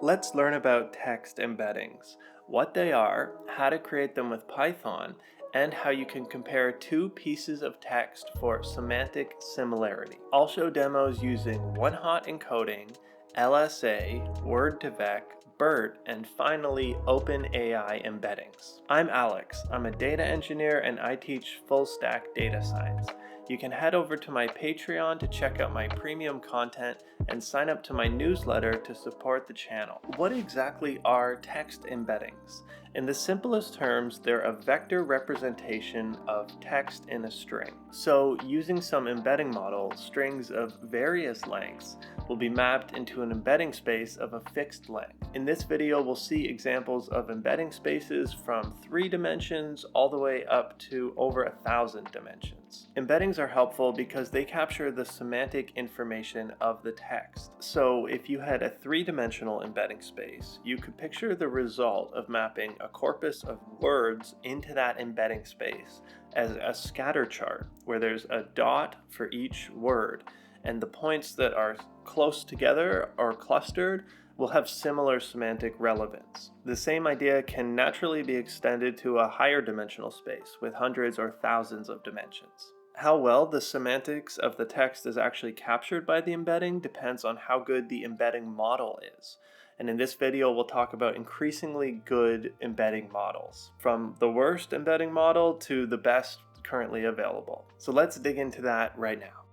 Let's learn about text embeddings, what they are, how to create them with Python, and how you can compare two pieces of text for semantic similarity. I'll show demos using one-hot encoding, LSA, Word2Vec, BERT, and finally OpenAI embeddings. I'm Alex. I'm a data engineer and I teach full-stack data science. You can head over to my Patreon to check out my premium content and sign up to my newsletter to support the channel. What exactly are text embeddings? In the simplest terms, they're a vector representation of text in a string. So using some embedding model, strings of various lengths will be mapped into an embedding space of a fixed length. In this video, we'll see examples of embedding spaces from 3 dimensions all the way up to over 1,000 dimensions. Embeddings are helpful because they capture the semantic information of the text. So if you had a 3-dimensional embedding space, you could picture the result of mapping a corpus of words into that embedding space as a scatter chart where there's a dot for each word, and the points that are close together or clustered will have similar semantic relevance. The same idea can naturally be extended to a higher dimensional space with hundreds or thousands of dimensions. How well the semantics of the text is actually captured by the embedding depends on how good the embedding model is. And in this video, we'll talk about increasingly good embedding models, from the worst embedding model to the best currently available. So let's dig into that right now.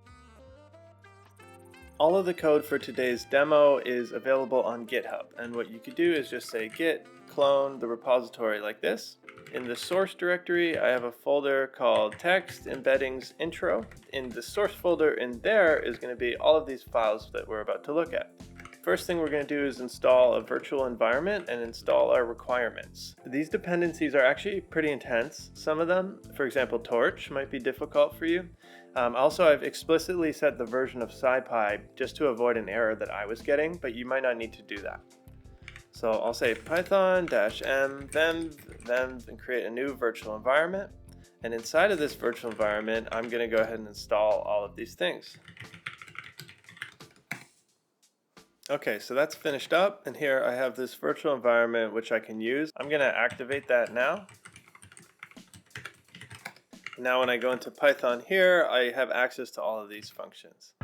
All of the code for today's demo is available on GitHub, and what you could do is just say git clone the repository like this. In the source directory, I have a folder called text embeddings intro. In the source folder in there is going to be all of these files that we're about to look at. First thing we're going to do is install a virtual environment and install our requirements. These dependencies are actually pretty intense. Some of them, for example Torch, might be difficult for you. Also, I've explicitly set the version of SciPy just to avoid an error that I was getting, but you might not need to do that. So I'll say python -m venv and create a new virtual environment. And inside of this virtual environment, I'm going to go ahead and install all of these things. Okay, so that's finished up, and here I have this virtual environment which I can use. I'm going to activate that now. Now when I go into Python here, I have access to all of these functions.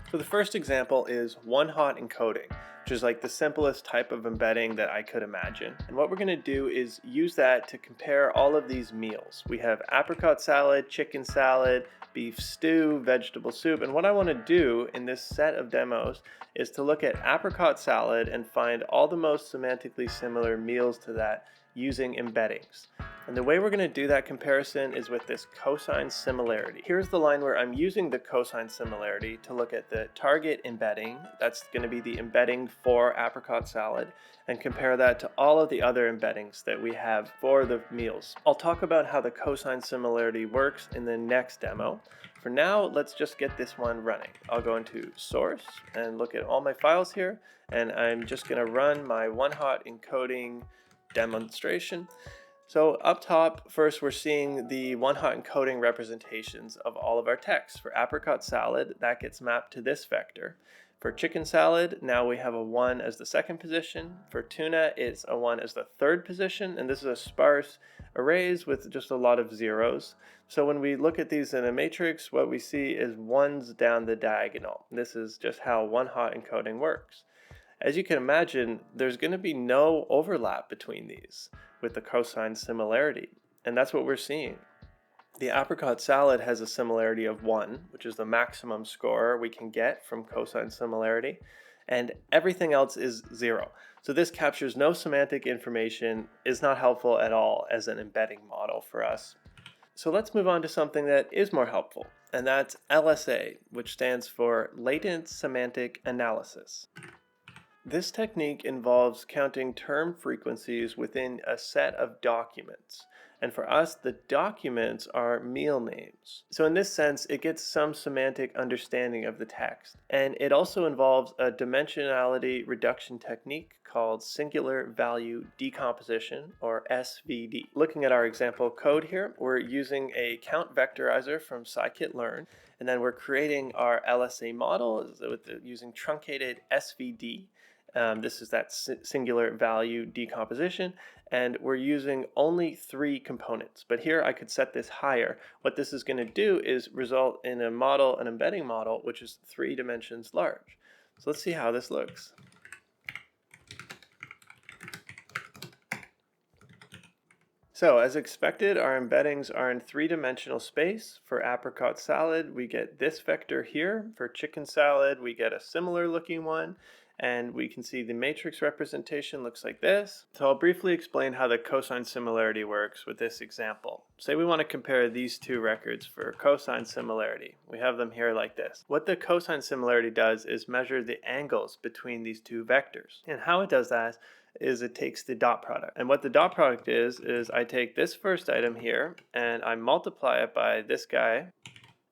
So the first example is one-hot encoding, which is like the simplest type of embedding that I could imagine. And what we're going to do is use that to compare all of these meals. We have apricot salad, chicken salad, beef stew, vegetable soup, and what I want to do in this set of demos is to look at apricot salad and find all the most semantically similar meals to that using embeddings. And the way we're going to do that comparison is with this cosine similarity. Here's the line where I'm using the cosine similarity to look at the target embedding, that's going to be the embedding for apricot salad, and compare that to all of the other embeddings that we have for the meals. I'll talk about how the cosine similarity works in the next demo. For now, let's just get this one running. I'll go into source and look at all my files here, and I'm just going to run my one-hot encoding demonstration. So up top, first we're seeing the one-hot encoding representations of all of our text. For apricot salad, that gets mapped to this vector. For chicken salad, now we have a 1 as the second position. For tuna, it's a 1 as the third position, and this is a sparse arrays with just a lot of zeros. So when we look at these in a matrix, what we see is 1s down the diagonal. This is just how one-hot encoding works. As you can imagine, there's going to be no overlap between these with the cosine similarity, and that's what we're seeing. The apricot salad has a similarity of 1, which is the maximum score we can get from cosine similarity, and everything else is 0. So this captures no semantic information, is not helpful at all as an embedding model for us. So let's move on to something that is more helpful, and that's LSA, which stands for Latent Semantic Analysis. This technique involves counting term frequencies within a set of documents. And for us, the documents are meal names. So in this sense, it gets some semantic understanding of the text. And it also involves a dimensionality reduction technique called singular value decomposition, or SVD. Looking at our example code here, we're using a count vectorizer from scikit-learn, and then we're creating our LSA model using truncated SVD. This is that singular value decomposition, and we're using only 3 components. But here I could set this higher. What this is going to do is result in a model, an embedding model, which is 3 dimensions large. So let's see how this looks. So as expected, our embeddings are in 3-dimensional space. For apricot salad, we get this vector here. For chicken salad, we get a similar looking one. And we can see the matrix representation looks like this. So I'll briefly explain how the cosine similarity works with this example. Say we want to compare these 2 records for cosine similarity. We have them here like this. What the cosine similarity does is measure the angles between these 2 vectors. And how it does that is it takes the dot product. And what the dot product is I take this first item here and I multiply it by this guy.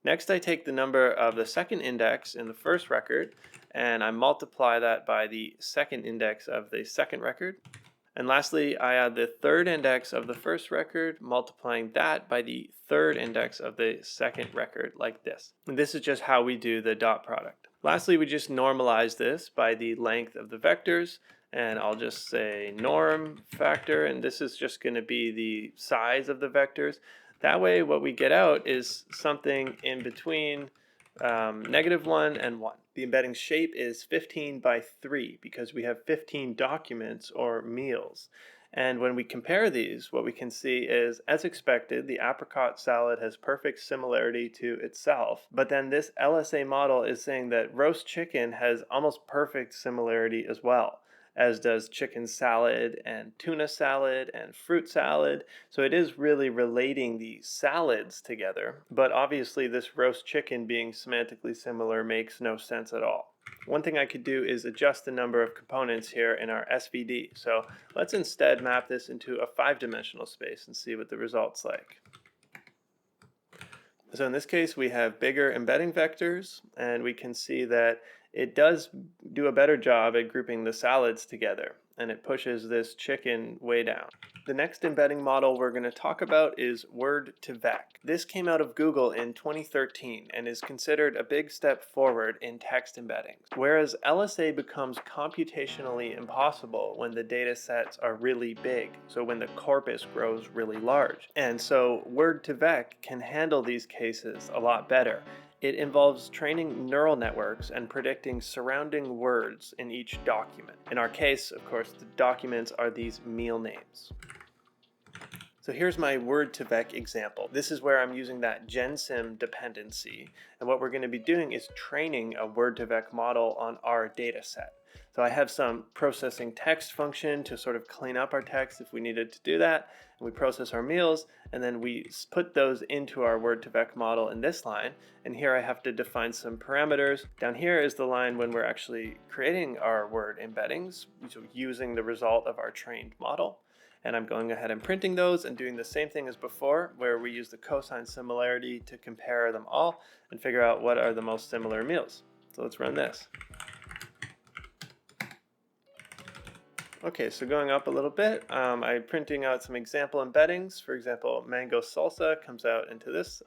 Next I take the number of the second index in the first record and I multiply that by the second index of the second record. And lastly, I add the third index of the first record, multiplying that by the third index of the second record like this. And this is just how we do the dot product. Lastly, we just normalize this by the length of the vectors. And I'll just say norm factor, and this is just going to be the size of the vectors. That way what we get out is something in between -1 and 1. The embedding shape is 15 by 3 because we have 15 documents or meals. And when we compare these, what we can see is, as expected, the apricot salad has perfect similarity to itself. But then this LSA model is saying that roast chicken has almost perfect similarity as well, as does chicken salad and tuna salad and fruit salad. So it is really relating the salads together, but obviously this roast chicken being semantically similar makes no sense at all. One thing I could do is adjust the number of components here in our SVD. So let's instead map this into a 5-dimensional space and see what the result's like. So in this case, we have bigger embedding vectors, and we can see that it does do a better job at grouping the salads together, and it pushes this chicken way down. The next embedding model we're going to talk about is Word2Vec. This came out of Google in 2013 and is considered a big step forward in text embeddings. Whereas LSA becomes computationally impossible when the data sets are really big, so when the corpus grows really large. And so Word2Vec can handle these cases a lot better. It involves training neural networks and predicting surrounding words in each document. In our case, of course, the documents are these meal names. So here's my Word2Vec example. This is where I'm using that GenSim dependency. And what we're going to be doing is training a Word2Vec model on our data set. So I have some processing text function to sort of clean up our text if we needed to do that. And we process our meals, and then we put those into our Word2Vec model in this line. And here I have to define some parameters. Down here is the line when we're actually creating our word embeddings, so using the result of our trained model. And I'm going ahead and printing those and doing the same thing as before, where we use the cosine similarity to compare them all and figure out what are the most similar meals. So let's run this. Okay, so going up a little bit, I'm printing out some example embeddings. For example, mango salsa comes out into this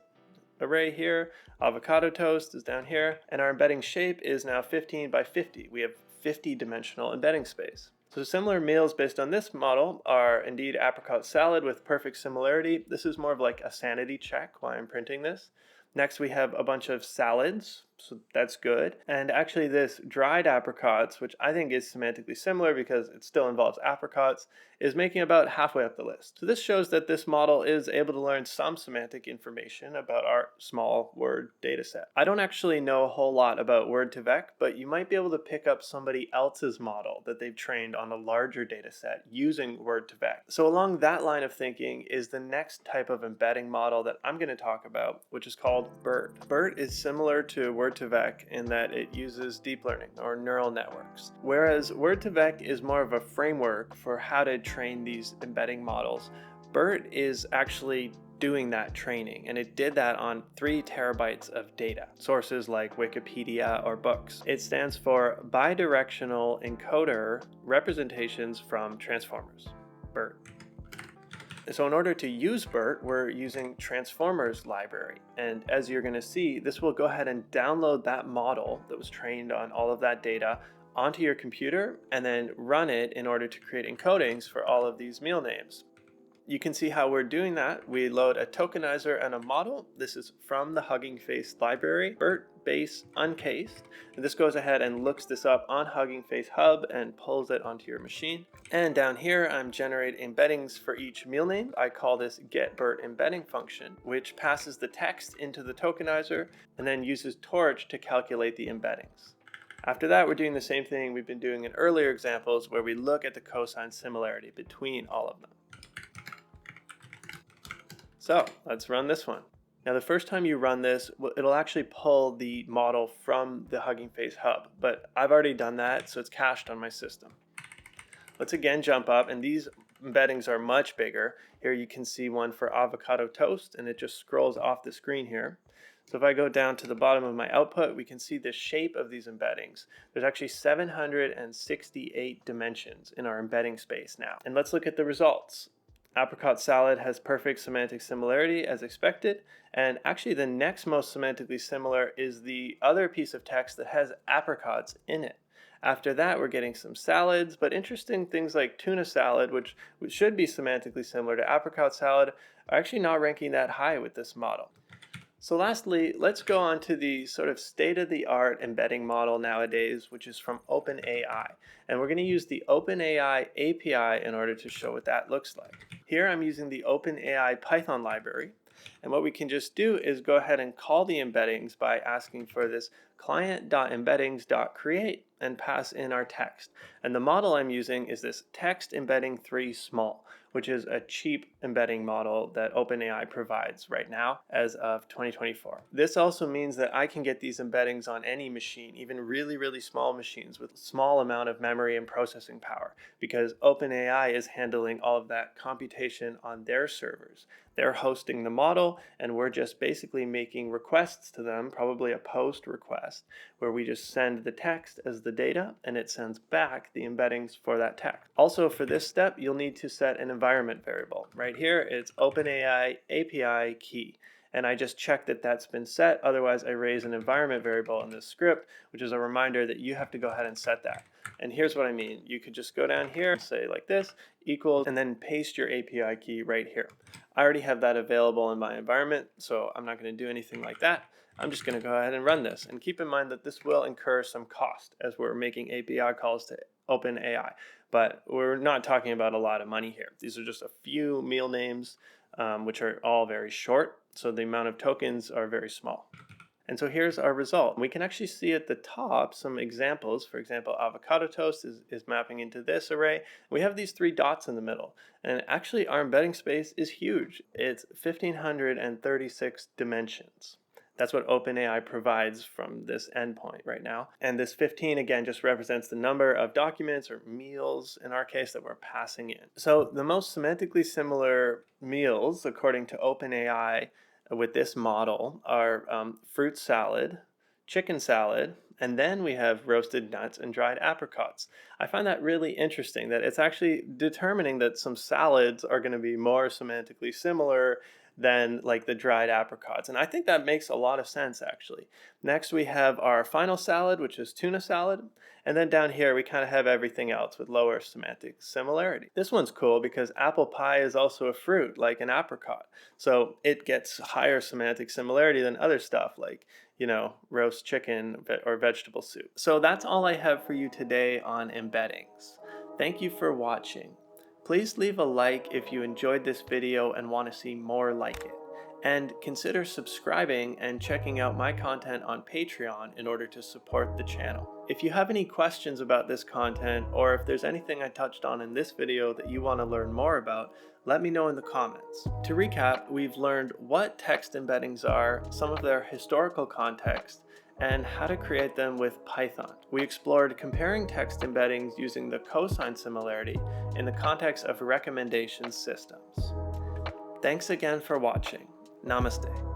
array here. Avocado toast is down here. And our embedding shape is now 15 by 50. We have 50-dimensional embedding space. So similar meals based on this model are indeed apricot salad with perfect similarity. This is more of like a sanity check while I'm printing this. Next we have a bunch of salads, so that's good. And actually this dried apricots, which I think is semantically similar because it still involves apricots, is making about halfway up the list. So this shows that this model is able to learn some semantic information about our small word data set. I don't actually know a whole lot about Word2Vec, but you might be able to pick up somebody else's model that they've trained on a larger data set using Word2Vec. So along that line of thinking is the next type of embedding model that I'm going to talk about, which is called BERT. BERT is similar to Word2Vec in that it uses deep learning or neural networks, whereas Word2Vec is more of a framework for how to train these embedding models. BERT is actually doing that training, and it did that on 3 terabytes of data, sources like Wikipedia or books. It stands for Bidirectional Encoder Representations from Transformers, BERT. So in order to use BERT, we're using Transformers library. And as you're going to see, this will go ahead and download that model that was trained on all of that data onto your computer and then run it in order to create encodings for all of these meal names. You can see how we're doing that. We load a tokenizer and a model. This is from the Hugging Face library, BERT base uncased. And this goes ahead and looks this up on Hugging Face Hub and pulls it onto your machine. And down here, I'm generating embeddings for each meal name. I call this getBERT embedding function, which passes the text into the tokenizer and then uses Torch to calculate the embeddings. After that, we're doing the same thing we've been doing in earlier examples where we look at the cosine similarity between all of them. So let's run this one. Now the first time you run this, it'll actually pull the model from the Hugging Face hub, but I've already done that, so it's cached on my system. Let's again jump up, and these embeddings are much bigger. Here you can see one for avocado toast, and it just scrolls off the screen here. So if I go down to the bottom of my output, we can see the shape of these embeddings. There's actually 768 dimensions in our embedding space now. And let's look at the results. Apricot salad has perfect semantic similarity as expected, and actually the next most semantically similar is the other piece of text that has apricots in it. After that, we're getting some salads, but interesting things like tuna salad, which should be semantically similar to apricot salad, are actually not ranking that high with this model. So lastly, let's go on to the sort of state-of-the-art embedding model nowadays, which is from OpenAI. And we're going to use the OpenAI API in order to show what that looks like. Here I'm using the OpenAI Python library. And what we can just do is go ahead and call the embeddings by asking for this client.embeddings.create and pass in our text. And the model I'm using is this text embedding 3 small, which is a cheap embedding model that OpenAI provides right now as of 2024. This also means that I can get these embeddings on any machine, even really, really small machines with a small amount of memory and processing power, because OpenAI is handling all of that computation on their servers. They're hosting the model, and we're just basically making requests to them, probably a post request, where we just send the text as the data, and it sends back the embeddings for that text. Also, for this step, you'll need to set an environment variable. Right here, it's OpenAI API key. And I just check that that's been set. Otherwise, I raise an environment variable in this script, which is a reminder that you have to go ahead and set that. And here's what I mean. You could just go down here, say like this, equals, and then paste your API key right here. I already have that available in my environment, so I'm not going to do anything like that. I'm just going to go ahead and run this. And keep in mind that this will incur some cost as we're making API calls to OpenAI. But we're not talking about a lot of money here. These are just a few meal names, which are all very short. So the amount of tokens are very small. And so here's our result. We can actually see at the top some examples. For example, avocado toast is mapping into this array. We have these 3 dots in the middle. And actually our embedding space is huge. It's 1,536 dimensions. That's what OpenAI provides from this endpoint right now. And this 15, again, just represents the number of documents or meals, in our case, that we're passing in. So the most semantically similar meals, according to OpenAI, with this model are fruit salad, chicken salad, and then we have roasted nuts and dried apricots. I find that really interesting, that it's actually determining that some salads are going to be more semantically similar than like the dried apricots. And I think that makes a lot of sense, actually. Next, we have our final salad, which is tuna salad. And then down here, we kind of have everything else with lower semantic similarity. This one's cool because apple pie is also a fruit, like an apricot. So it gets higher semantic similarity than other stuff like, you know, roast chicken or vegetable soup. So that's all I have for you today on embeddings. Thank you for watching. Please leave a like if you enjoyed this video and want to see more like it. And consider subscribing and checking out my content on Patreon in order to support the channel. If you have any questions about this content, or if there's anything I touched on in this video that you want to learn more about, let me know in the comments. To recap, we've learned what text embeddings are, some of their historical context, and how to create them with Python. We explored comparing text embeddings using the cosine similarity in the context of recommendation systems. Thanks again for watching. Namaste.